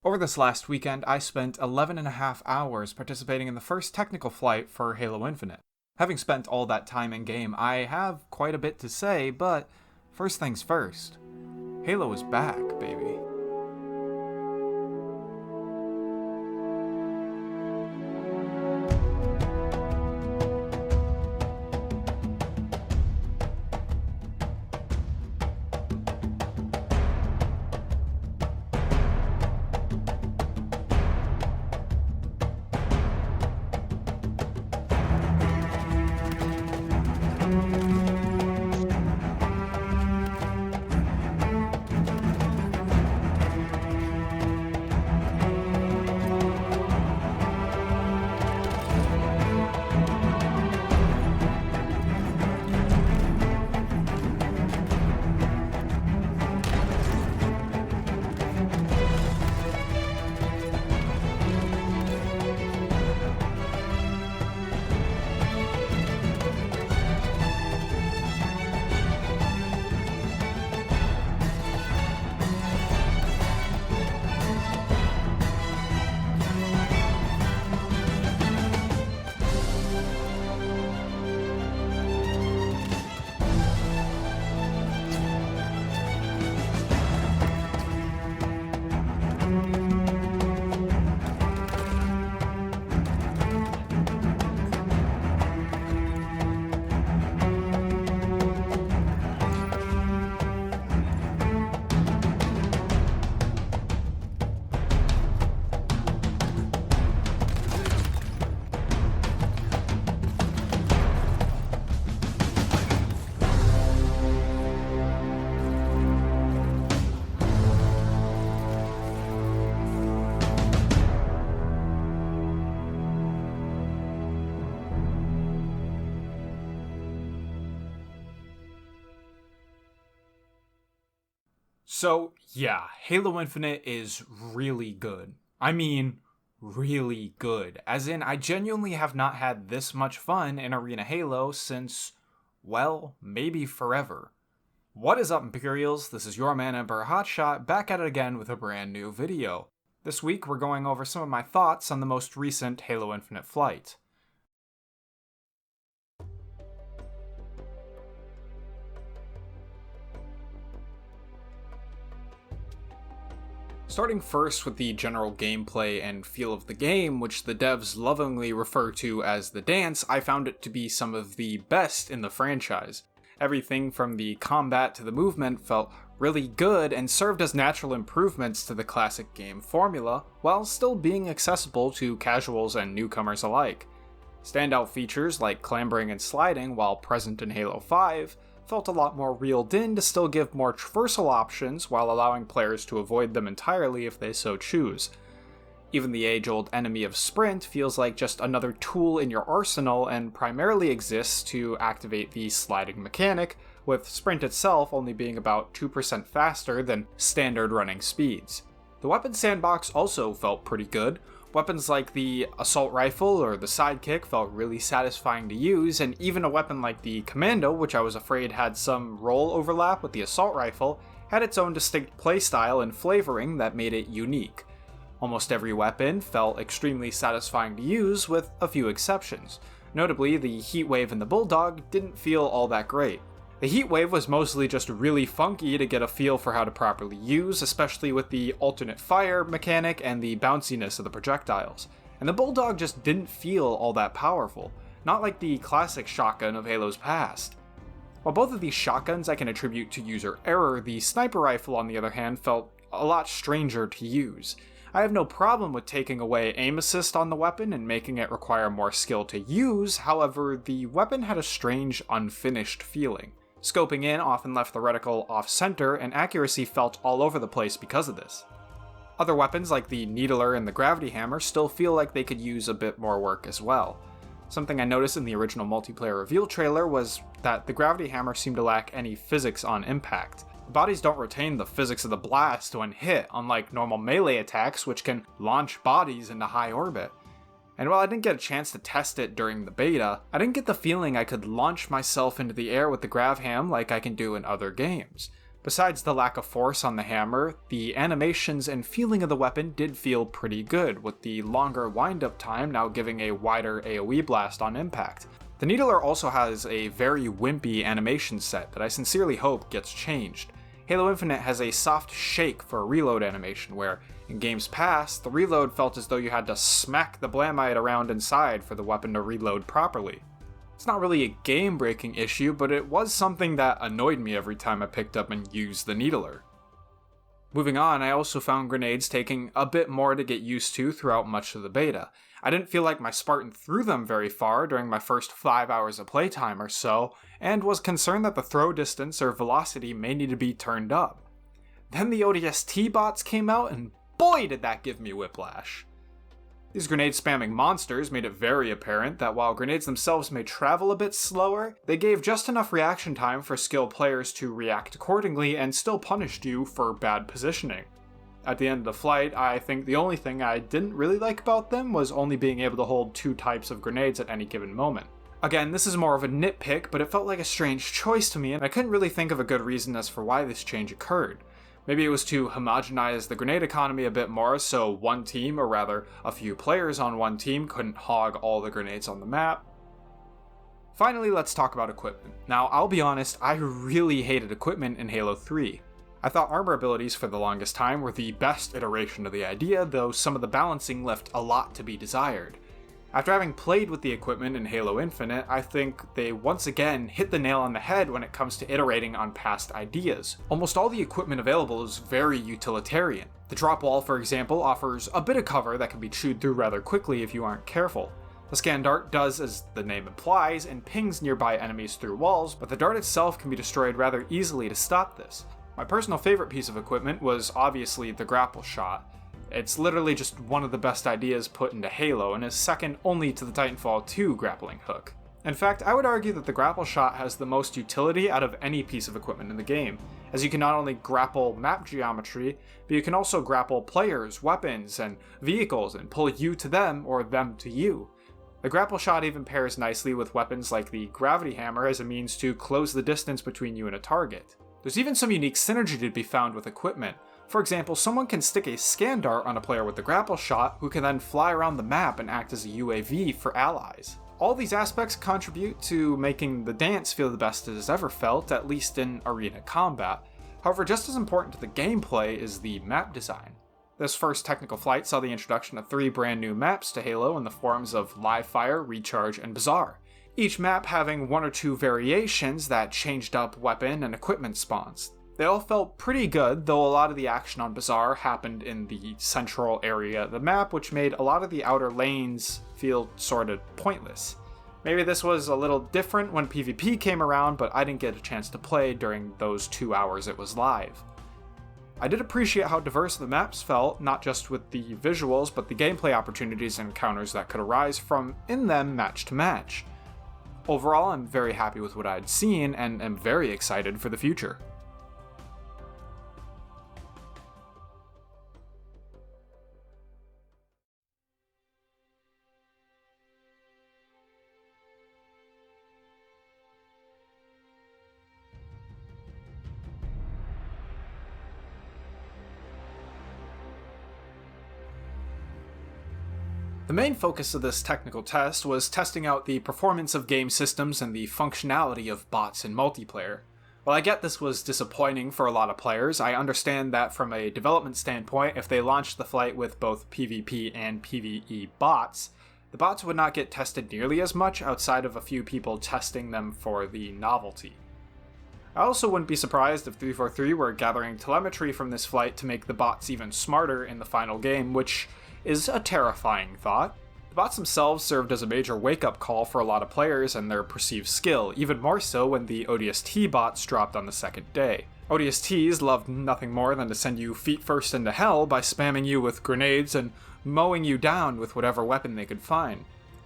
Over this last weekend, I spent 11 and a half hours participating in the first technical flight for Halo Infinite. Having spent all that time in game, I have quite a bit to say, but first things first. Halo is back, baby. So, yeah, Halo Infinite is really good. I mean, really good. As in, I genuinely have not had this much fun in Arena Halo since, well, maybe forever. What is up, Imperials? This is your man Emperor Hotshot, back at it again with a brand new video. This week, we're going over some of my thoughts on the most recent Halo Infinite flight. Starting first with the general gameplay and feel of the game, which the devs lovingly refer to as the dance, I found it to be some of the best in the franchise. Everything from the combat to the movement felt really good and served as natural improvements to the classic game formula, while still being accessible to casuals and newcomers alike. Standout features like clambering and sliding, while present in Halo 5, felt a lot more reeled in to still give more traversal options while allowing players to avoid them entirely if they so choose. Even the age-old enemy of sprint feels like just another tool in your arsenal and primarily exists to activate the sliding mechanic, with sprint itself only being about 2% faster than standard running speeds. The weapon sandbox also felt pretty good. Weapons like the assault rifle or the sidekick felt really satisfying to use, and even a weapon like the commando, which I was afraid had some role overlap with the assault rifle, had its own distinct playstyle and flavoring that made it unique. Almost every weapon felt extremely satisfying to use, with a few exceptions. Notably, the Heatwave and the Bulldog didn't feel all that great. The Heatwave was mostly just really funky to get a feel for how to properly use, especially with the alternate fire mechanic and the bounciness of the projectiles. And the Bulldog just didn't feel all that powerful, not like the classic shotgun of Halo's past. While both of these shotguns I can attribute to user error, the sniper rifle on the other hand felt a lot stranger to use. I have no problem with taking away aim assist on the weapon and making it require more skill to use, however, the weapon had a strange, unfinished feeling. Scoping in often left the reticle off-center, and accuracy felt all over the place because of this. Other weapons like the Needler and the Gravity Hammer still feel like they could use a bit more work as well. Something I noticed in the original multiplayer reveal trailer was that the Gravity Hammer seemed to lack any physics on impact. The bodies don't retain the physics of the blast when hit, unlike normal melee attacks which can launch bodies into high orbit. And while I didn't get a chance to test it during the beta, I didn't get the feeling I could launch myself into the air with the Grav Ham like I can do in other games. Besides the lack of force on the hammer, the animations and feeling of the weapon did feel pretty good, with the longer wind-up time now giving a wider AoE blast on impact. The Needler also has a very wimpy animation set that I sincerely hope gets changed. Halo Infinite has a soft shake for a reload animation where, in games past, the reload felt as though you had to smack the Blamite around inside for the weapon to reload properly. It's not really a game-breaking issue, but it was something that annoyed me every time I picked up and used the Needler. Moving on, I also found grenades taking a bit more to get used to throughout much of the beta. I didn't feel like my Spartan threw them very far during my first 5 hours of playtime or so, and was concerned that the throw distance or velocity may need to be turned up. Then the ODST bots came out, and boy did that give me whiplash. These grenade-spamming monsters made it very apparent that while grenades themselves may travel a bit slower, they gave just enough reaction time for skilled players to react accordingly and still punished you for bad positioning. At the end of the flight, I think the only thing I didn't really like about them was only being able to hold 2 types of grenades at any given moment. Again, this is more of a nitpick, but it felt like a strange choice to me, and I couldn't really think of a good reason as for why this change occurred. Maybe it was to homogenize the grenade economy a bit more, so one team, or rather, a few players on one team, couldn't hog all the grenades on the map. Finally, let's talk about equipment. Now, I'll be honest, I really hated equipment in Halo 3. I thought armor abilities for the longest time were the best iteration of the idea, though some of the balancing left a lot to be desired. After having played with the equipment in Halo Infinite, I think they once again hit the nail on the head when it comes to iterating on past ideas. Almost all the equipment available is very utilitarian. The drop wall, for example, offers a bit of cover that can be chewed through rather quickly if you aren't careful. The scan dart does as the name implies and pings nearby enemies through walls, but the dart itself can be destroyed rather easily to stop this. My personal favorite piece of equipment was obviously the grapple shot. It's literally just one of the best ideas put into Halo, and is second only to the Titanfall 2 grappling hook. In fact, I would argue that the grapple shot has the most utility out of any piece of equipment in the game, as you can not only grapple map geometry, but you can also grapple players, weapons, and vehicles and pull you to them or them to you. The grapple shot even pairs nicely with weapons like the gravity hammer as a means to close the distance between you and a target. There's even some unique synergy to be found with equipment. For example, someone can stick a scan dart on a player with the grapple shot, who can then fly around the map and act as a UAV for allies. All these aspects contribute to making the dance feel the best it has ever felt, at least in arena combat. However, just as important to the gameplay is the map design. This first technical flight saw the introduction of 3 brand new maps to Halo in the forms of Livefire, Recharge, and Bazaar, each map having 1 or 2 variations that changed up weapon and equipment spawns. They all felt pretty good, though a lot of the action on Bazaar happened in the central area of the map, which made a lot of the outer lanes feel sort of pointless. Maybe this was a little different when PvP came around, but I didn't get a chance to play during those 2 hours it was live. I did appreciate how diverse the maps felt, not just with the visuals, but the gameplay opportunities and encounters that could arise from in them match to match. Overall, I'm very happy with what I'd seen, and am very excited for the future. The main focus of this technical test was testing out the performance of game systems and the functionality of bots in multiplayer. While I get this was disappointing for a lot of players, I understand that from a development standpoint, if they launched the flight with both PvP and PvE bots, the bots would not get tested nearly as much outside of a few people testing them for the novelty. I also wouldn't be surprised if 343 were gathering telemetry from this flight to make the bots even smarter in the final game, which is a terrifying thought. The bots themselves served as a major wake-up call for a lot of players and their perceived skill, even more so when the ODST bots dropped on the second day. ODSTs loved nothing more than to send you feet first into hell by spamming you with grenades and mowing you down with whatever weapon they could find.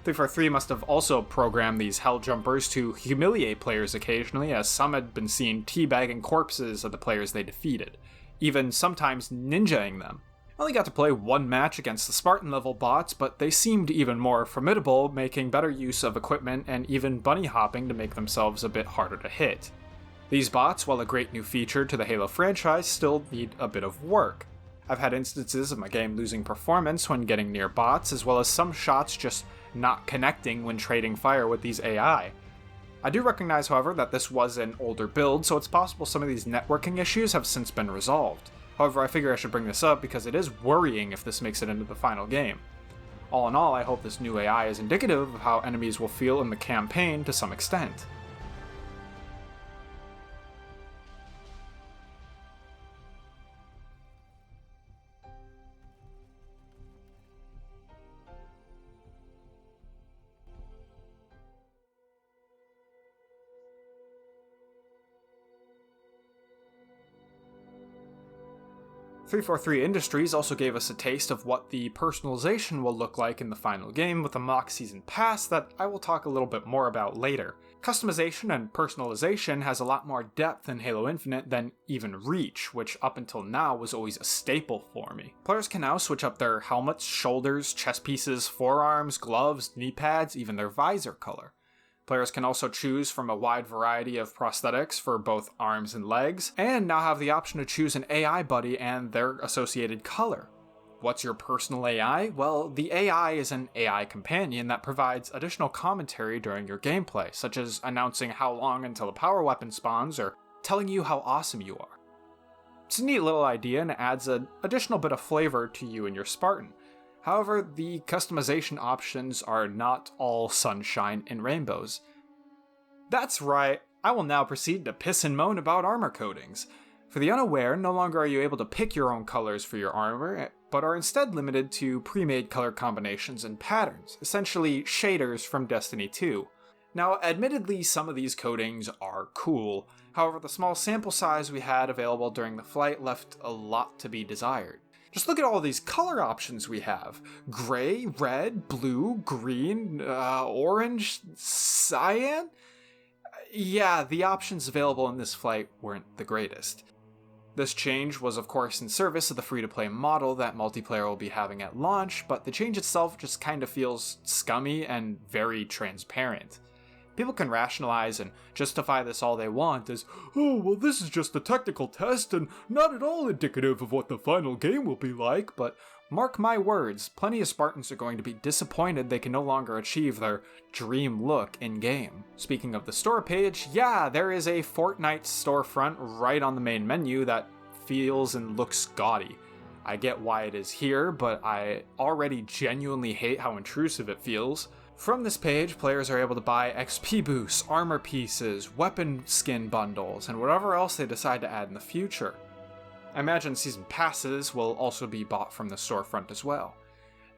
343 must have also programmed these hell jumpers to humiliate players occasionally, as some had been seen teabagging corpses of the players they defeated, even sometimes ninjaing them. I only got to play 1 match against the Spartan level bots, but they seemed even more formidable, making better use of equipment and even bunny hopping to make themselves a bit harder to hit. These bots, while a great new feature to the Halo franchise, still need a bit of work. I've had instances of my game losing performance when getting near bots, as well as some shots just not connecting when trading fire with these AI. I do recognize, however, that this was an older build, so it's possible some of these networking issues have since been resolved. However, I figure I should bring this up because it is worrying if this makes it into the final game. All in all, I hope this new AI is indicative of how enemies will feel in the campaign to some extent. .343 Industries also gave us a taste of what the personalization will look like in the final game with a mock season pass that I will talk a little bit more about later. Customization and personalization has a lot more depth in Halo Infinite than even Reach, which up until now was always a staple for me. Players can now switch up their helmets, shoulders, chest pieces, forearms, gloves, knee pads, even their visor color. Players can also choose from a wide variety of prosthetics for both arms and legs, and now have the option to choose an AI buddy and their associated color. What's your personal AI? Well, the AI is an AI companion that provides additional commentary during your gameplay, such as announcing how long until a power weapon spawns or telling you how awesome you are. It's a neat little idea and adds an additional bit of flavor to you and your Spartan. However, the customization options are not all sunshine and rainbows. That's right, I will now proceed to piss and moan about armor coatings. For the unaware, no longer are you able to pick your own colors for your armor, but are instead limited to pre-made color combinations and patterns, essentially shaders from Destiny 2. Now, admittedly, some of these coatings are cool, however, the small sample size we had available during the flight left a lot to be desired. Just look at all these color options we have. Gray, red, blue, green, orange, cyan? Yeah, the options available in this flight weren't the greatest. This change was of course in service of the free-to-play model that multiplayer will be having at launch, but the change itself just kind of feels scummy and very transparent. People can rationalize and justify this all they want as, oh, well, this is just a technical test and not at all indicative of what the final game will be like, but mark my words, plenty of Spartans are going to be disappointed they can no longer achieve their dream look in-game. Speaking of the store page, yeah, there is a Fortnite storefront right on the main menu that feels and looks gaudy. I get why it is here, but I already genuinely hate how intrusive it feels. From this page, players are able to buy XP boosts, armor pieces, weapon skin bundles, and whatever else they decide to add in the future. I imagine season passes will also be bought from the storefront as well.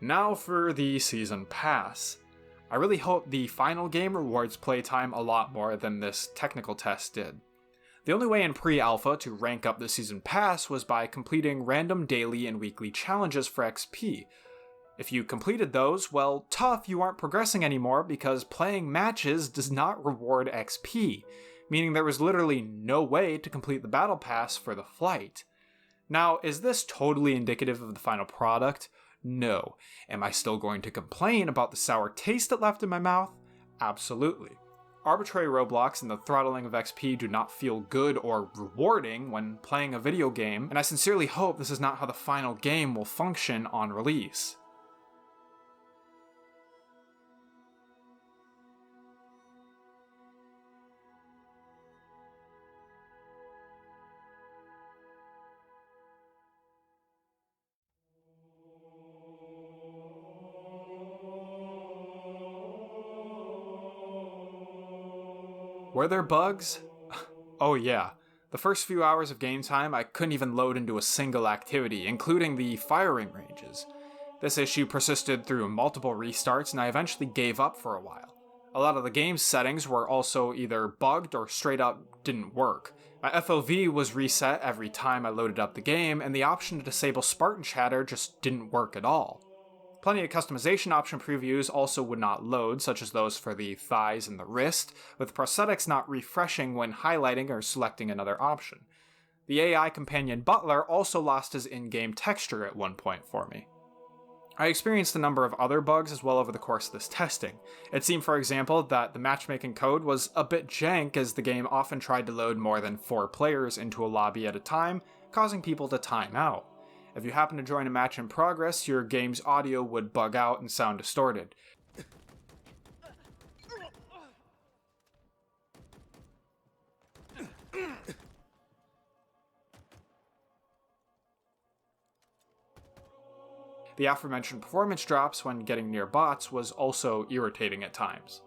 Now for the season pass. I really hope the final game rewards playtime a lot more than this technical test did. The only way in pre-alpha to rank up the season pass was by completing random daily and weekly challenges for XP. If you completed those, well, tough, you aren't progressing anymore because playing matches does not reward XP, meaning there was literally no way to complete the battle pass for the flight. Now, is this totally indicative of the final product? No. Am I still going to complain about the sour taste it left in my mouth? Absolutely. Arbitrary roadblocks and the throttling of XP do not feel good or rewarding when playing a video game, and I sincerely hope this is not how the final game will function on release. Were there bugs? Oh yeah. The first few hours of game time, I couldn't even load into a single activity, including the firing ranges. This issue persisted through multiple restarts, and I eventually gave up for a while. A lot of the game's settings were also either bugged or straight up didn't work. My FOV was reset every time I loaded up the game, and the option to disable Spartan chatter just didn't work at all. Plenty of customization option previews also would not load, such as those for the thighs and the wrist, with prosthetics not refreshing when highlighting or selecting another option. The AI companion Butler also lost his in-game texture at one point for me. I experienced a number of other bugs as well over the course of this testing. It seemed, for example, that the matchmaking code was a bit jank as the game often tried to load more than 4 players into a lobby at a time, causing people to time out. If you happen to join a match in progress, your game's audio would bug out and sound distorted. The aforementioned performance drops when getting near bots was also irritating at times.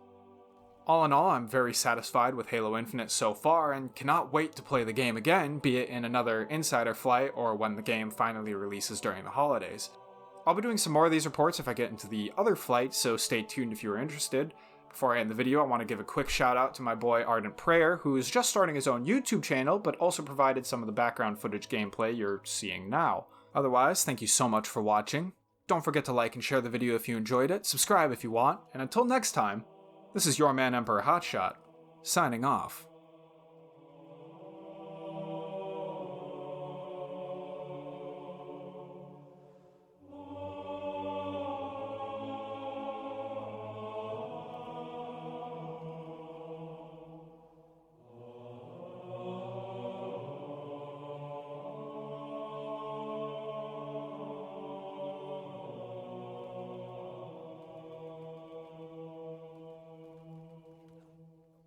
All in all, I'm very satisfied with Halo Infinite so far and cannot wait to play the game again, be it in another Insider flight or when the game finally releases during the holidays. I'll be doing some more of these reports if I get into the other flight, so stay tuned if you're interested. Before I end the video, I want to give a quick shout out to my boy Ardent Prayer, who is just starting his own YouTube channel, but also provided some of the background footage gameplay you're seeing now. Otherwise, thank you so much for watching. Don't forget to like and share the video if you enjoyed it, subscribe if you want, and until next time, this is your man Emperor Hotshot, signing off.